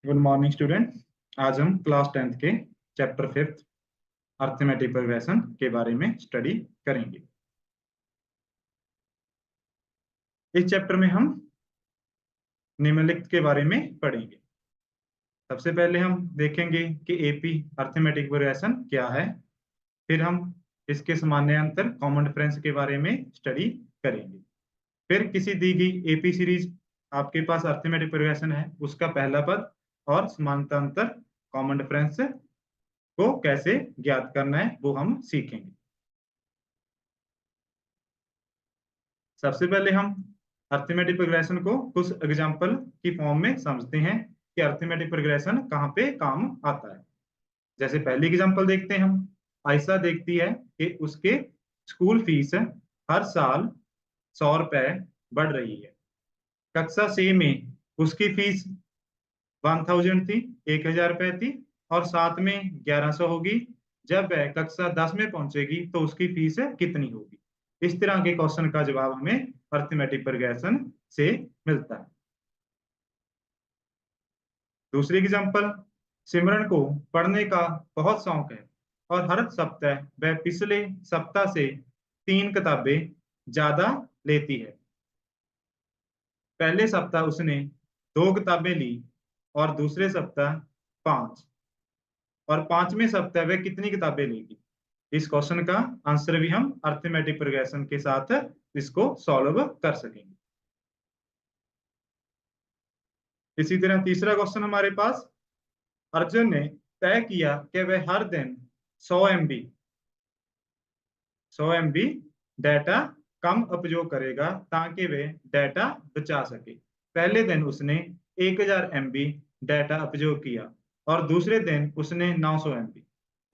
Good morning student. आज हम class 10th के चैप्टर 5th अर्थमेटिक प्रोग्रेशन के बारे में स्टडी करेंगे। इस चैप्टर में हम निम्नलिखित के बारे में पढ़ेंगे। सबसे पहले हम देखेंगे कि एपी अर्थमेटिक प्रोग्रेशन क्या है। फिर हम इसके समानांतर कॉमन डिफरेंस के बारे में स्टडी करेंगे। फिर किसी दी गई एपी सीरीज आपके पास अर्थमेटिक प्रोग्रेशन है उसका पहला पद और समानांतर कॉमन डिफरेंस को कैसे ज्ञात करना है वो हम सीखेंगे। सबसे पहले हम अर्थमेटिक प्रोग्रेशन को कुछ एग्जांपल की फॉर्म में समझते हैं कि अर्थमेटिक प्रोग्रेशन कहाँ पे काम आता है। जैसे पहली एग्जांपल देखते हैं हम। आयशा देखती है कि उसके स्कूल फीस हर साल 100 रुपए बढ़ रही है। कक्षा 6 में उसकी फीस 1000 थी, 1000 रुपए थी और साथ में 1100 होगी। जब वह कक्षा 10 में पहुंचेगी तो उसकी फीस कितनी होगी। इस तरह के क्वेश्चन का जवाब हमें अर्थमेटिक प्रोग्रेशन से मिलता है। दूसरी एग्जांपल, सिमरन को पढ़ने का बहुत शौक है और हर सप्ताह वह पिछले सप्ताह से 3 किताबें ज्यादा लेती है। पहले सप्ताह उसने 2 किताबें ली और दूसरे सप्ताह 5 और 5वें सप्ताह वह कितनी किताबें लेगी। इस क्वेश्चन का आंसर भी हम अर्थमेटिक प्रोग्रेशन के साथ इसको सॉल्व कर सकेंगे। इसी तरह तीसरा क्वेश्चन हमारे पास, अर्जुन ने तय किया कि वह हर दिन 100 MB डाटा कम उपयोग करेगा ताकि वे डाटा बचा सके। पहले दिन उसने 1000 MB डाटा उपयोग किया और दूसरे दिन उसने 900 MB।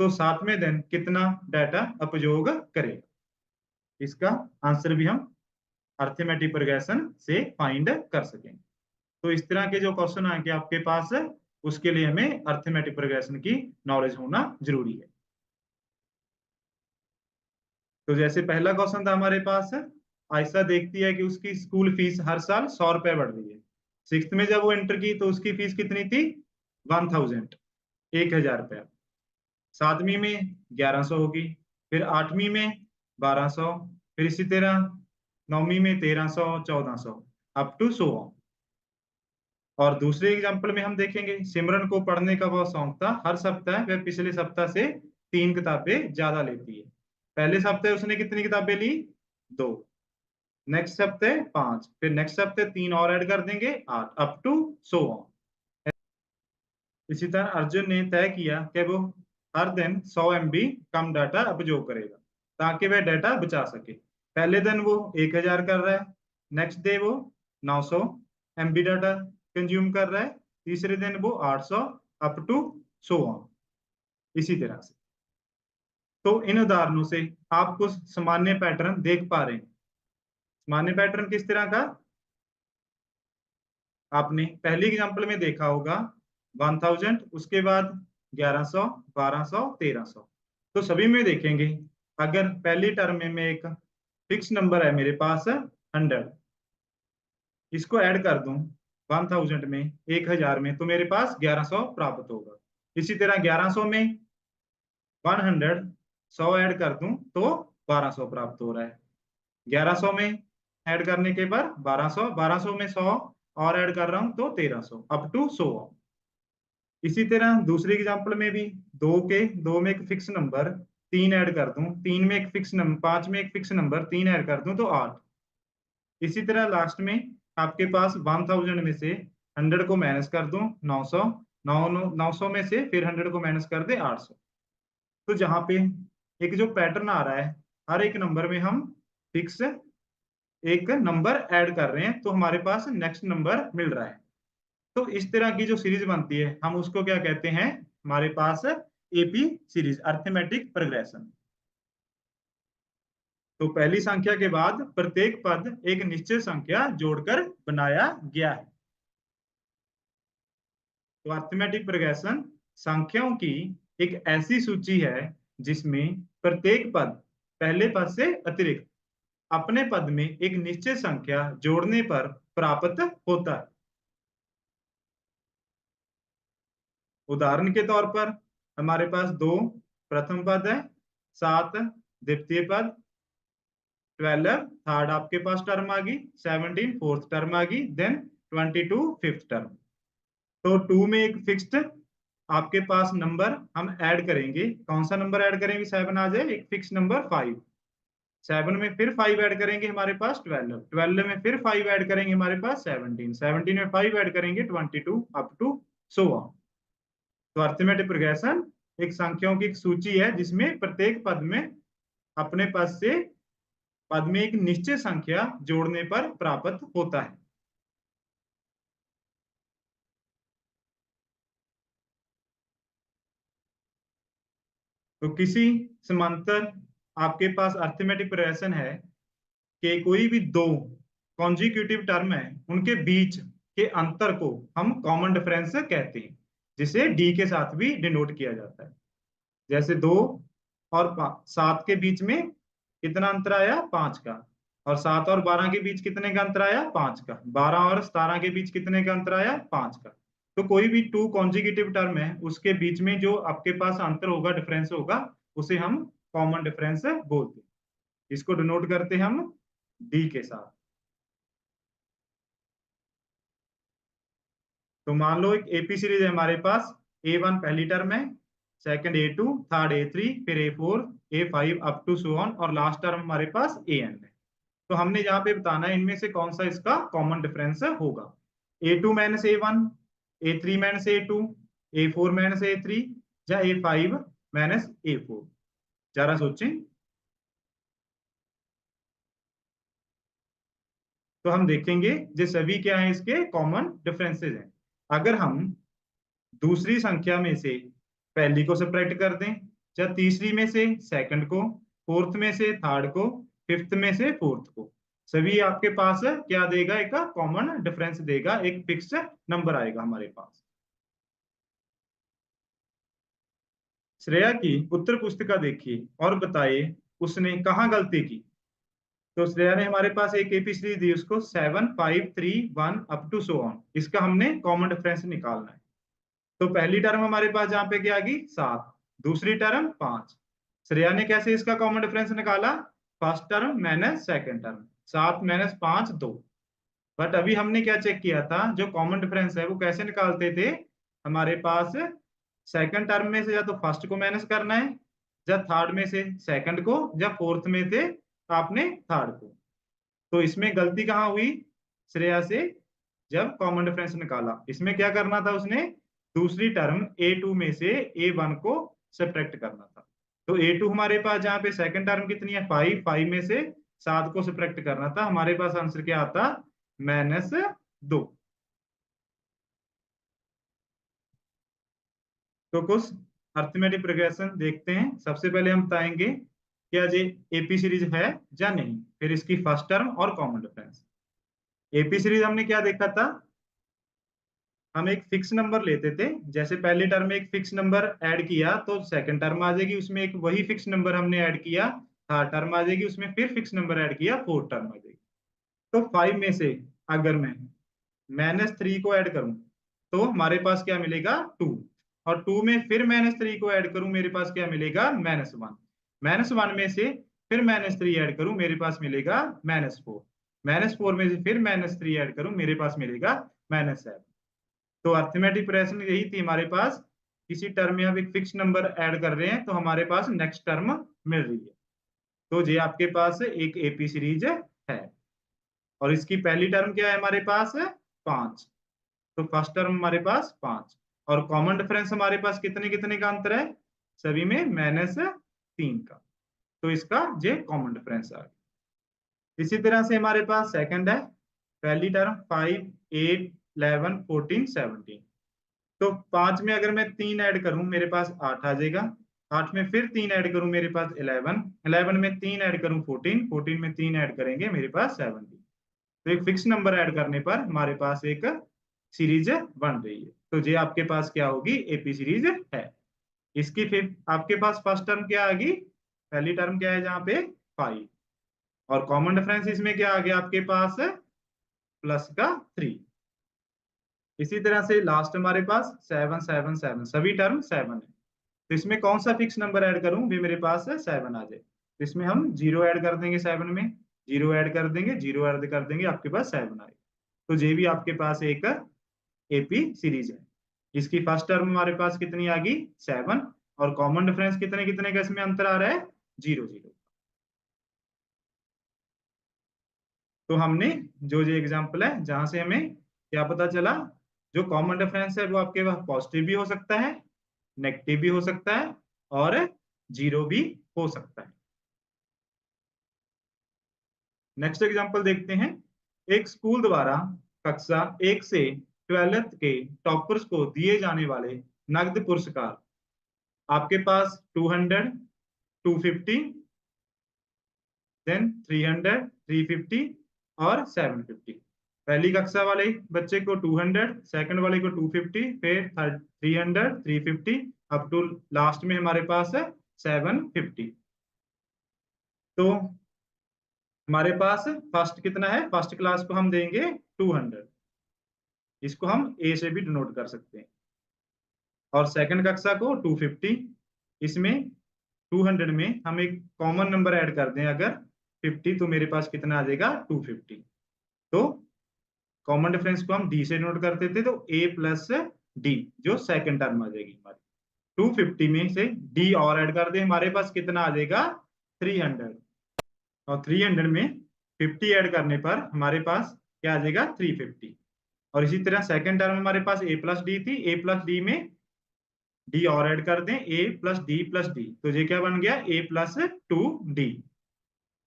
तो 7वें दिन कितना डाटा उपयोग करेगा। इसका आंसर भी हम अर्थमेटिक प्रोग्रेशन से फाइंड कर सकेंगे। तो इस तरह के जो क्वेश्चन आएंगे आपके पास उसके लिए हमें अर्थमेटिक प्रोग्रेशन की नॉलेज होना जरूरी है। तो जैसे पहला क्वेश्चन था हमारे पास, आयशा देखती है कि उसकी स्कूल फीस हर साल 100 रुपए बढ़ रही है। 6th में जब वो एंटर की तो उसकी फीस कितनी थी, 1000, 1000 रुपया। 7वीं में 1100 होगी, फिर 8वीं में 1200, फिर इसी तरह 9वीं में 1300, 1400 अप टू 100। और दूसरे एग्जाम्पल में हम देखेंगे, सिमरन को पढ़ने का बहुत शौक था, हर सप्ताह वह पिछले सप्ताह से 3 किताबें ज्यादा लेती है। पहले सप्ताह उसने कितनी किताबें ली, 2, नेक्स्ट हफ्ते 5, फिर नेक्स्ट हफ्ते 3 और ऐड कर देंगे 8 अप टू 100। इसी तरह अर्जुन ने तय किया कि वो हर दिन 100 MB कम डाटा उपयोग करेगा ताकि वह डाटा बचा सके। पहले दिन वो 1000 कर रहा है, नेक्स्ट डे वो 900 MB डाटा कंज्यूम कर रहा है, तीसरे दिन वो 800 अप टू 100। इसी तरह से तो इन उदाहरणों से आप कुछ सामान्य पैटर्न देख पा रहे हैं। सामान्य पैटर्न किस तरह का, आपने पहली एग्जांपल में देखा होगा 1000, उसके बाद 1100, 1200, 1300। तो सभी में देखेंगे, अगर पहली टर्म में एक फिक्स नंबर है मेरे पास 100, इसको ऐड कर दूं 1000 में 1000 में तो मेरे पास 1100 प्राप्त होगा। इसी तरह 1100 में 100 ऐड कर दूं तो 1200 प्राप्त हो रहा है। 1100 में ऐड करने के बाद 1200 में 100 और ऐड कर रहा हूं तो 1300 अप टू 100। इसी तरह दूसरी एग्जांपल में भी दो में एक फिक्स नंबर 3 ऐड कर दूं, 3 में एक फिक्स नंबर, 5 में एक फिक्स नंबर 3 ऐड कर दूं तो 8। इसी तरह लास्ट में आपके पास 1000 में से 100 को माइनस कर दूं 900, 900 में से फिर 100 को माइनस कर दे 800। तो जहां पे एक जो पैटर्न आ रहा है, हर एक नंबर में हम फिक्स एक नंबर ऐड कर रहे हैं तो हमारे पास नेक्स्ट नंबर मिल रहा है। तो इस तरह की जो सीरीज बनती है हम उसको क्या कहते हैं, हमारे पास एपी सीरीज, अर्थमेटिक प्रोग्रेशन। तो पहली संख्या के बाद प्रत्येक पद एक निश्चित संख्या जोड़कर बनाया गया है। तो अर्थमेटिक प्रोग्रेशन संख्याओं की एक ऐसी सूची है जिसमें प्रत्येक पद पहले पद से अतिरिक्त अपने पद में एक निश्चित संख्या जोड़ने पर प्राप्त होता है। उदाहरण के तौर पर हमारे पास 2 प्रथम पद है, 7 द्वितीय पद, 12 थर्ड आपके पास टर्म आ गई, 17 फोर्थ टर्म आ गई, देन 22 फिफ्थ टर्म। तो 2 में एक फिक्स्ड आपके पास नंबर हम ऐड करेंगे। कौन सा नंबर ऐड करेंगे? 7 आ जाए, एक फिक्स नंबर 5। 7 में फिर 5 ऐड करेंगे, हमारे पास 12। 12 में फिर 5 ऐड करेंगे, हमारे पास 17। 17 में 5 ऐड करेंगे, 22 अप टू सो ऑन। तो अर्थमेटिक प्रोग्रेशन एक संख्याओं की एक सूची है जिसमें प्रत्येक पद में अपने पद से पद में एक निश्चित संख्या जोड़ने पर प्राप्त होता है। तो किसी समांतर आपके पास अर्थमेटिक प्रोग्रेशन है कि कोई भी 2 कॉन्जिक्यूटिव टर्म है, उनके बीच के अंतर को हम कॉमन डिफरेंस कहते हैं, जिसे डी के साथ भी डिनोट किया जाता है। जैसे 2 और 7 के बीच में कितना अंतर आया? 5 का। और 7 और 12 के बीच कितने का अंतर आया? 5 का। 12 और 17 के बीच कितने का अंतर आया? 5 का। तो कोई भी 2 कॉन्जिक्यूटिव टर्म है, उसके बीच में जो आपके पास अंतर होगा, डिफरेंस होगा, उसे हम कॉमन डिफरेंस बोलते हैं। इसको डिनोट करते हैं हम डी के साथ। तो मान लो एक एपी सीरीज है हमारे पास, A1 पहली टर्म है, सेकंड A2, थर्ड A3, फिर A4, A5 up to so on, और लास्ट टर्म हमारे पास AN है। तो हमने यहाँ पे बताना है इनमें से कौन सा इसका कॉमन डिफरेंस होगा। A2 minus A1, A3 minus A2, A4 minus A3, या A5 माइनस A4। जरा सोचें। तो हम देखेंगे ये सभी क्या है, इसके कॉमन डिफरेंसेस हैं। अगर हम दूसरी संख्या में से पहली को सब्ट्रैक्ट कर दें, या तीसरी में से सेकंड को, फोर्थ में से थर्ड को, फिफ्थ में से फोर्थ को, सभी आपके पास क्या देगा? एक कॉमन डिफरेंस देगा, एक फिक्स नंबर आएगा हमारे पास। श्रेया की उत्तर पुस्तिका देखिए और बताइए उसने कहाँ गलती की। तो श्रेया ने हमारे पास एक एपी सीरीज दी, उसको 7 5 3 1 अप टू सो ऑन। इसका हमने कॉमन डिफरेंस निकालना है। तो पहली टर्म हमारे पास जहां पे क्या आ गई? 7। दूसरी टर्म 5। श्रेया ने कैसे इसका कॉमन डिफरेंस निकाला? First term minus second term, 7 minus 5 2। But अभी हमने क्या चेक किया था, जो कॉमन डिफरेंस है वो कैसे निकालते थे? हमारे पास सेकंड टर्म में से या तो फर्स्ट को माइनस करना है, या थर्ड में से सेकंड को, या फोर्थ में से आपने थर्ड को। तो इसमें गलती कहाँ हुई श्रेया से? जब कॉमन डिफरेंस निकाला, इसमें क्या करना था उसने? दूसरी टर्म A2 में से A1 को सब्ट्रैक्ट करना था। तो A2 हमारे पास जहाँ पे सेकंड टर्म कितनी है? 5। 5 में से 7 को सब्ट्रैक्ट करना था, हमारे पास आंसर क्या आता? -2। तो कुछ अर्थमेटिक प्रोग्रेशन देखते हैं। सबसे पहले हम बताएंगे क्या ये एपी सीरीज है या नहीं, फिर इसकी फर्स्ट टर्म और कॉमन डिफरेंस। एपी सीरीज हमने क्या देखा था? हम एक फिक्स नंबर लेते थे, जैसे पहली टर्म में एक फिक्स नंबर ऐड किया तो सेकंड टर्म आ जाएगी, उसमें एक वही फिक्स नंबर हमने ऐड किया, थर्ड टर्म आ जाएगी, उसमें फिर फिक्स नंबर ऐड किया, फोर्थ टर्म आ जाएगी। तो 5 में से अगर मैं -3 को ऐड करूं तो हमारे पास क्या मिलेगा? 2। और 2 में फिर -3 को ऐड करूं, मेरे पास क्या मिलेगा? -1। -1 में से फिर -3 ऐड करूं, मेरे पास मिलेगा -4। -4 में से फिर -3 ऐड करूं, मेरे पास मिलेगा -7। तो अर्थमेटिक प्रोग्रेशन यही थी हमारे पास, किसी टर्म में हम एक फिक्स नंबर ऐड कर रहे हैं तो हमारे पास नेक्स्ट टर्म मिल रही है। तो ये आपके पास एक एपी सीरीज है, और इसकी पहली टर्म क्या है हमारे पास? 5। तो फर्स्ट टर्म हमारे पास 5, और कॉमन डिफरेंस हमारे पास कितने कितने का अंतर है? सभी में -3 का। तो इसका ये कॉमन डिफरेंस आ गया। इसी तरह से हमारे पास सेकंड है, पहली टर्म 5 8 11 14 17। तो 5 में अगर मैं 3 ऐड करूं, मेरे पास 8 आ जाएगा। 8 में फिर 3 ऐड करूं, मेरे पास 11। 11 में 3 ऐड करूं, 14। 14 में 3 ऐड करेंगे, मेरे पास 17। तो एक फिक्स नंबर ऐड करने पर हमारे पास एक सीरीज बन रही है। तो ये आपके पास क्या होगी? एपी सीरीज है। इसकी फिर आपके पास फर्स्ट टर्म क्या आ गई? पहली टर्म क्या है जहाँ पे? 5। और कॉमन डिफरेंस इसमें क्या आ गया आपके पास? +3। इसी तरह से लास्ट हमारे पास 7 7 7 सभी टर्म 7 है। तो इसमें कौन सा फिक्स नंबर ऐड करूं भी मेरे पास 7 आ जाए। तो इसमें हम 0 ऐड कर देंगे 7 में, 0 ऐड कर देंगे, 0 ऐड कर देंगे, आपके पास 7 आए। तो ये भी आपके पास एक एपी सीरीज है। इसकी फर्स्ट टर्म हमारे पास कितनी आ गई 7, और कॉमन डिफरेंस कितने कितने का इसमें अंतर आ रहा है 0 0। तो हमने जो ये एग्जांपल है जहां से हमें क्या पता चला, जो कॉमन डिफरेंस है वो आपके पास पॉजिटिव भी हो सकता है, नेगेटिव भी हो सकता है, और जीरो भी हो सकता है। नेक्स्ट एग्जांपल देखते हैं। एक स्कूल द्वारा कक्षा 1 से 12th के टॉपर्स को दिए जाने वाले नगद पुरस्कार आपके पास 200, 250, देन 300, 350 और 750। पहली कक्षा वाले बच्चे को 200, सेकंड वाले को 250, फिर 300, 350, अप टू लास्ट में हमारे पास है 750। तो हमारे पास फर्स्ट कितना है, फर्स्ट क्लास को हम देंगे 200, इसको हम ए से भी डिनोट कर सकते हैं, और सेकंड कक्षा को 250। इसमें 200 में हम एक कॉमन नंबर ऐड कर दें अगर 50, तो मेरे पास कितना आ जाएगा 250। तो कॉमन डिफरेंस को हम डी से नोट करते थे, तो ए प्लस डी जो सेकंड टर्म आ जाएगी हमारी। 250 में से डी और ऐड कर दे, हमारे पास कितना आ जाएगा 300, और 300 में 50 ऐड करने पर हमारे पास क्या आ जाएगा 350। और इसी तरह सेकंड टर्म हमारे पास ए प्लस डी थी, ए प्लस डी में डी और ऐड कर दें, ए प्लस डी, तो ये क्या बन गया ए प्लस 2डी।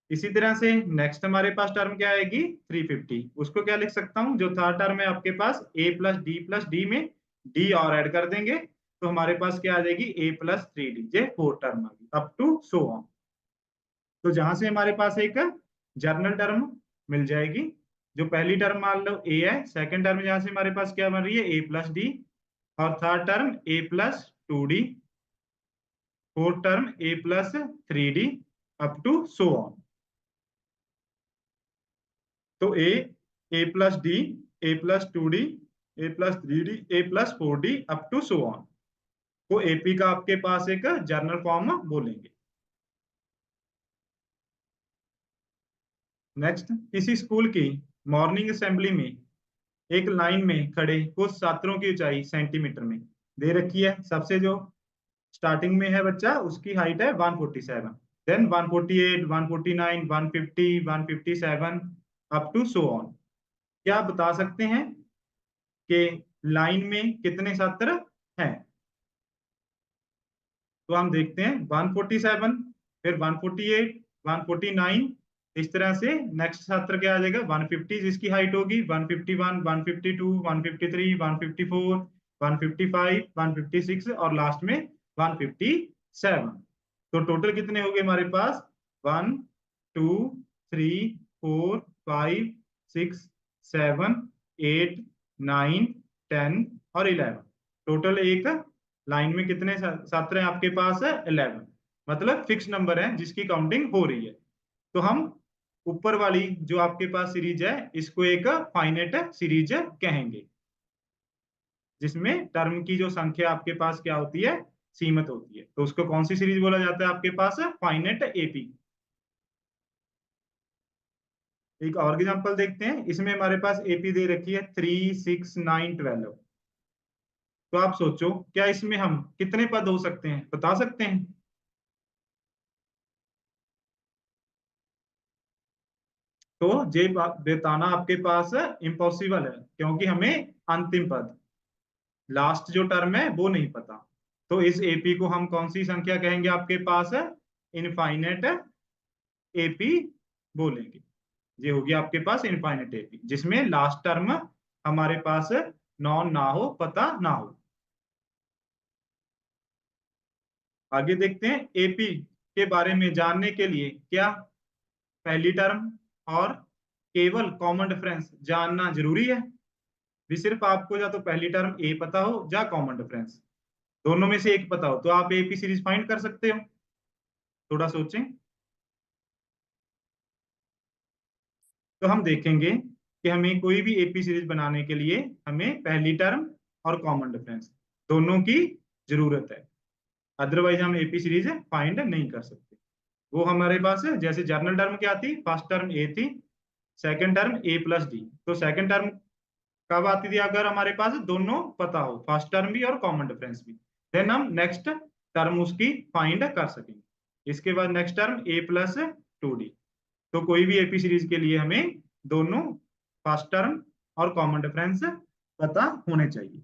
इसी तरह से नेक्स्ट हमारे पास टर्म क्या आएगी 350, उसको क्या लिख सकता हूँ, जो थर्ड टर्म है आपके पास ए प्लस डी में डी और ऐड कर देंगे, तो हमारे पास क्या आ जाएगी ए प्लस 3डी, ये फोर्थ टर्म आ गई, अप टू सो ऑन। तो जहां से हमारे पास एक जर्नल टर्म मिल जाएगी, जो पहली टर्म मान लो ए है, सेकंड टर्म जहां से हमारे पास क्या बन रही है ए प्लस डी, और थर्ड टर्म ए प्लस 2डी, फोर्थ टर्म ए प्लस 3डी, अप टू सो ऑन। तो A plus D, A plus 2डी, ए प्लस 3डी, ए प्लस 4डी, अप टू सो ऑन को एपी का आपके पास एक जर्नल फॉर्म बोलेंगे। नेक्स्ट, किसी स्कूल की मॉर्निंग असेंबली में एक लाइन में खड़े कुछ छात्रों की ऊंचाई सेंटीमीटर में दे रखी है। सबसे जो स्टार्टिंग में है बच्चा, उसकी हाइट है 147, then 148, 149, 150, 157, up to so on. क्या आप बता सकते हैं कि लाइन में कितने छात्र हैं? तो हम देखते हैं 147, फिर 148, 149, इस तरह से नेक्स्ट छात्र क्या आ जाएगा 150 जिसकी हाइट होगी, 151, 152, 153, 154, 155, 156 और लास्ट में 157। तो टोटल कितने हो गए हमारे पास 1 2 3 4 5 6 7 8 9 10 और 11। टोटल एक लाइन में कितने छात्र हैं आपके पास है 11, मतलब फिक्स नंबर है जिसकी काउंटिंग हो रही है। तो हम ऊपर वाली जो आपके पास सीरीज है इसको एक फाइनेट सीरीज कहेंगे, जिसमें टर्म की जो संख्या आपके पास क्या होती है सीमित होती है। तो उसको कौन सी सीरीज बोला जाता है आपके पास फाइनेट एपी। एक और एग्जांपल देखते हैं, इसमें हमारे पास एपी दे रखी है 3 6 9 12। तो आप सोचो क्या इसमें हम कितने पद हो सकते हैं, बता सकते हैं? तो ये बताना आपके पास इम्पॉसिबल है, क्योंकि हमें अंतिम पद लास्ट जो टर्म है वो नहीं पता। तो इस एपी को हम कौन सी संख्या कहेंगे आपके पास है इनफाइनेट एपी बोलेंगे। ये होगी आपके पास इनफाइनेट एपी जिसमें लास्ट टर्म हमारे पास नॉन ना हो, पता ना हो। आगे देखते हैं एपी के बारे में जानने के लिए क्या पहली टर्म और केवल कॉमन डिफरेंस जानना जरूरी है? भी सिर्फ आपको या तो पहली टर्म ए पता हो या कॉमन डिफरेंस, दोनों में से एक पता हो तो आप एपी सीरीज फाइंड कर सकते हो। थोड़ा सोचें। तो हम देखेंगे कि हमें कोई भी एपी सीरीज बनाने के लिए हमें पहली टर्म और कॉमन डिफरेंस दोनों की जरूरत है, अदरवाइज हम एपी सीरीज फाइंड नहीं कर सकते। वो हमारे पास है, जैसे जर्नल टर्म क्या थी, फर्स्ट टर्म ए थी, second term A plus D. तो सेकंड टर्म कब आती थी, अगर हमारे पास दोनों पता हो, फर्स्ट टर्म भी और कॉमन डिफरेंस भी, देन हम नेक्स्ट टर्म उसकी फाइंड कर सकेंगे। इसके बाद next term A plus 2d। तो कोई भी एपी सीरीज के लिए हमें दोनों फर्स्ट टर्म और कॉमन डिफरेंस पता होने चाहिए।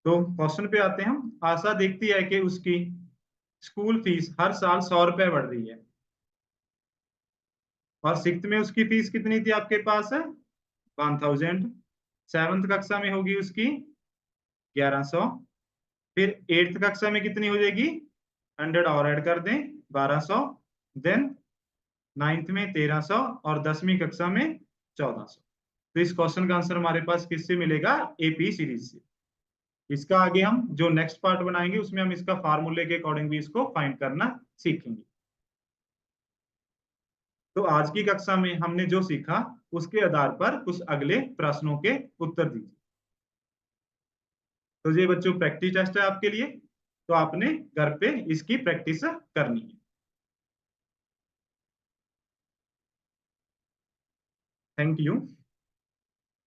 तो क्वेश्चन पे आते हैं हम। आशा देखती है कि उसकी स्कूल फीस हर साल 100 रुपए बढ़ रही है, और सिक्स में उसकी फीस कितनी थी आपके पास है 1000। सेवंथ कक्षा में होगी उसकी 1100। फिर एट्थ कक्षा में कितनी हो जाएगी, 100 और ऐड कर दें 1200। देन नाइन्थ में 1300 और 10वीं कक्षा में 1400। तो इस क्वेश्चन का आंसर हमारे पास किससे मिलेगा, एपी सीरीज से। इसका आगे हम जो नेक्स्ट पार्ट बनाएंगे उसमें हम इसका फार्मूले के अकॉर्डिंग भी इसको फाइंड करना सीखेंगे। तो आज की कक्षा में हमने जो सीखा उसके आधार पर कुछ अगले प्रश्नों के उत्तर दीजिए। तो ये बच्चों प्रैक्टिस टेस्ट है आपके लिए, तो आपने घर पे इसकी प्रैक्टिस करनी है। Thank you.